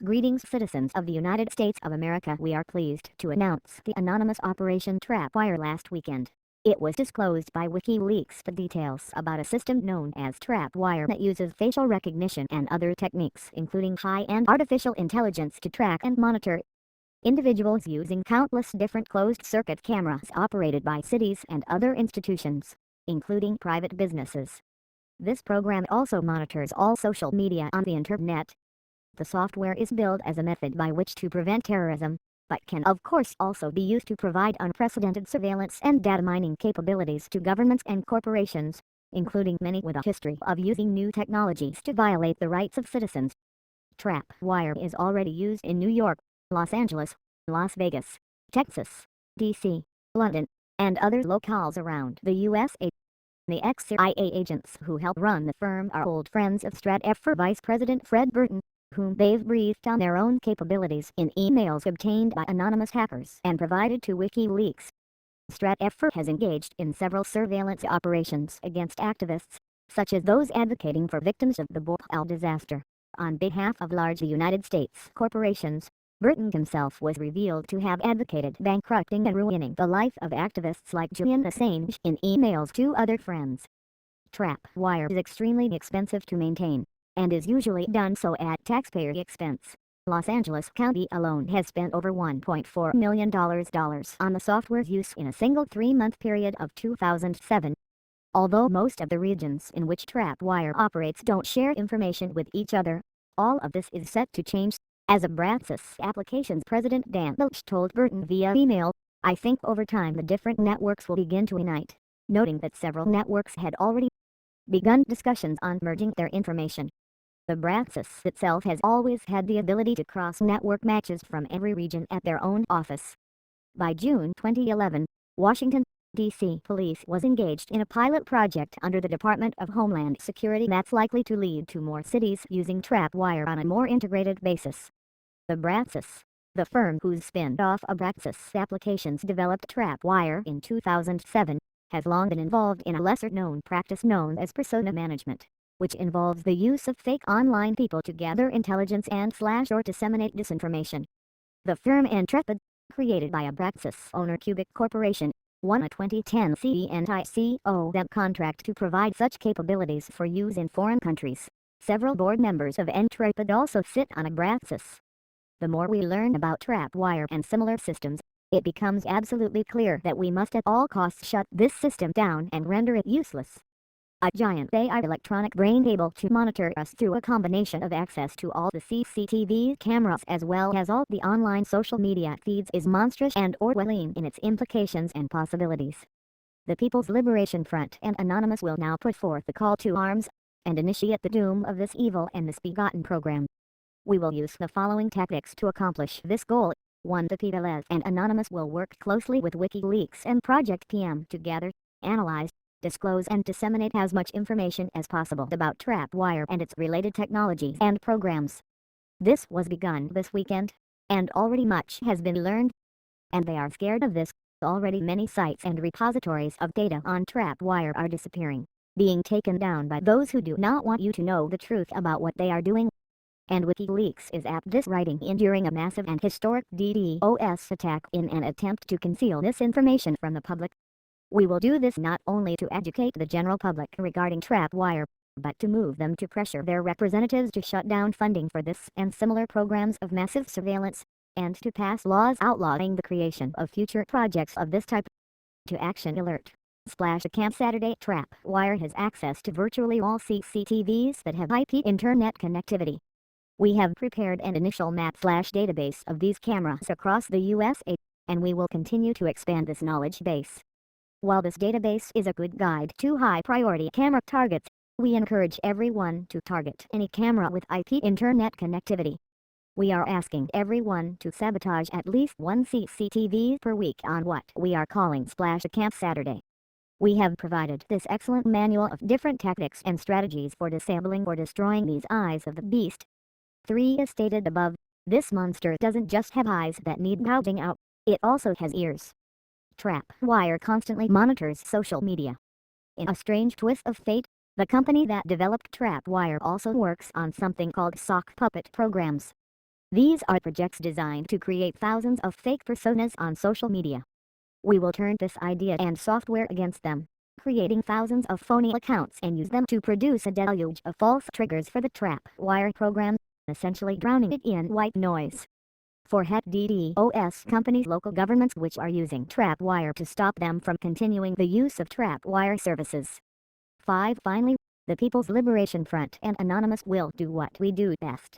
Greetings, citizens of the United States of America. We are pleased to announce the Anonymous Operation TrapWire last weekend. It was disclosed by Wikileaks the details about a system known as TrapWire that uses facial recognition and other techniques, including high-end artificial intelligence, to track and monitor individuals using countless different closed-circuit cameras operated by cities and other institutions, including private businesses. This program also monitors all social media on the internet. The software is built as a method by which to prevent terrorism, but can of course also be used to provide unprecedented surveillance and data mining capabilities to governments and corporations, including many with a history of using new technologies to violate the rights of citizens. TrapWire is already used in New York, Los Angeles, Las Vegas, Texas, D.C., London, and other locales around the USA. The ex-CIA agents who helped run the firm are old friends of StratWire Vice President Fred Burton, whom they've briefed on their own capabilities in emails obtained by anonymous hackers and provided to WikiLeaks. StratWire has engaged in several surveillance operations against activists, such as those advocating for victims of the Bhopal disaster, on behalf of large United States corporations. Burton himself was revealed to have advocated bankrupting and ruining the life of activists like Julian Assange in emails to other friends. TrapWire is extremely expensive to maintain, and is usually done so at taxpayer expense. Los Angeles County alone has spent over $1.4 million on the software's use in a single 3-month period of 2007. Although most of the regions in which TrapWire operates don't share information with each other, all of this is set to change. As a Braxis Applications President Dan Loach told Burton via email, "I think over time the different networks will begin to unite," noting that several networks had already begun discussions on merging their information. The Braxis itself has always had the ability to cross-network matches from every region at their own office. By June 2011, Washington, D.C. police was engaged in a pilot project under the Department of Homeland Security that's likely to lead to more cities using TrapWire on a more integrated basis. The Braxis, the firm whose spin-off of Braxis Applications developed TrapWire in 2007, has long been involved in a lesser-known practice known as persona management, which involves the use of fake online people to gather intelligence and/or disseminate disinformation. The firm Intrepid, created by a Braxis owner Cubic Corporation, won a 2010 CNTICO contract to provide such capabilities for use in foreign countries. Several board members of Intrepid also sit on a Braxis. The more we learn about TrapWire and similar systems, it becomes absolutely clear that we must at all costs shut this system down and render it useless. A giant AI electronic brain able to monitor us through a combination of access to all the CCTV cameras as well as all the online social media feeds is monstrous and Orwellian in its implications and possibilities. The People's Liberation Front and Anonymous will now put forth the call to arms and initiate the doom of this evil and misbegotten program. We will use the following tactics to accomplish this goal. 1. The PLF and Anonymous will work closely with Wikileaks and Project PM to gather, analyze, disclose and disseminate as much information as possible about TrapWire and its related technologies and programs. This was begun this weekend, and already much has been learned. And they are scared of this. Already many sites and repositories of data on TrapWire are disappearing, being taken down by those who do not want you to know the truth about what they are doing. And Wikileaks is at this writing during a massive and historic DDoS attack in an attempt to conceal this information from the public. We will do this not only to educate the general public regarding TrapWire, but to move them to pressure their representatives to shut down funding for this and similar programs of massive surveillance, and to pass laws outlawing the creation of future projects of this type. To action alert. /account Saturday. TrapWire has access to virtually all CCTVs that have IP internet connectivity. We have prepared an initial map/database of these cameras across the USA, and we will continue to expand this knowledge base. While this database is a good guide to high-priority camera targets, we encourage everyone to target any camera with IP internet connectivity. We are asking everyone to sabotage at least one CCTV per week on what we are calling /account Saturday. We have provided this excellent manual of different tactics and strategies for disabling or destroying these eyes of the beast. 3. As stated above, this monster doesn't just have eyes that need gouging out, it also has ears. TrapWire constantly monitors social media. In a strange twist of fate, the company that developed TrapWire also works on something called sock puppet programs. These are projects designed to create thousands of fake personas on social media. We will turn this idea and software against them, creating thousands of phony accounts and use them to produce a deluge of false triggers for the TrapWire program, essentially drowning it in white noise. 4. DdoS companies, local governments which are using TrapWire to stop them from continuing the use of TrapWire services. 5. Finally, the People's Liberation Front and Anonymous will do what we do best.